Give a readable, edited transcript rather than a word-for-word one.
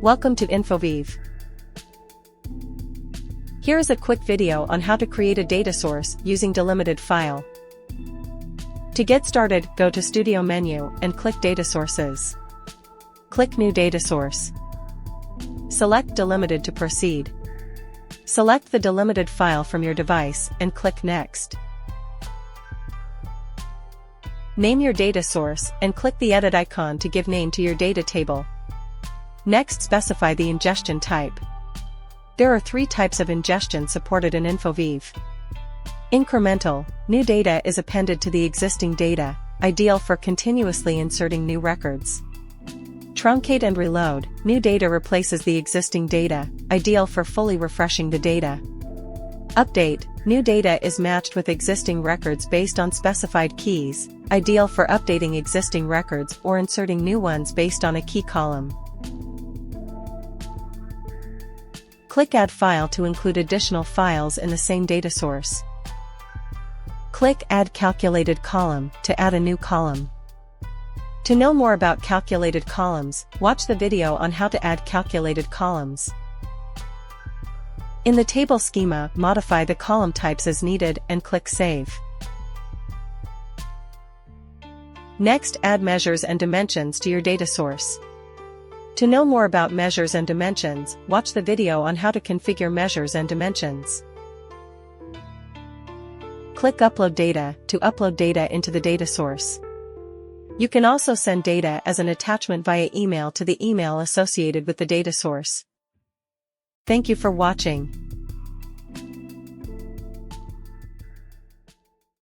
Welcome to Infoveave. Here is a quick video on how to create a data source using delimited file. To get started, go to Studio menu and click Data Sources. Click New Data Source. Select Delimited to proceed. Select the delimited file from your device and click Next. Name your data source and click the edit icon to give name to your data table. Next, specify the ingestion type. There are 3 types of ingestion supported in Infoveave. Incremental, new data is appended to the existing data, ideal for continuously inserting new records. Truncate and reload, new data replaces the existing data, ideal for fully refreshing the data. Update, new data is matched with existing records based on specified keys, ideal for updating existing records or inserting new ones based on a key column. Click Add File to include additional files in the same data source. Click Add Calculated Column to add a new column. To know more about calculated columns, watch the video on how to add calculated columns. In the table schema, modify the column types as needed and click Save. Next, add measures and dimensions to your data source. To know more about measures and dimensions, watch the video on how to configure measures and dimensions. Click Upload Data to upload data into the data source. You can also send data as an attachment via email to the email associated with the data source. Thank you for watching.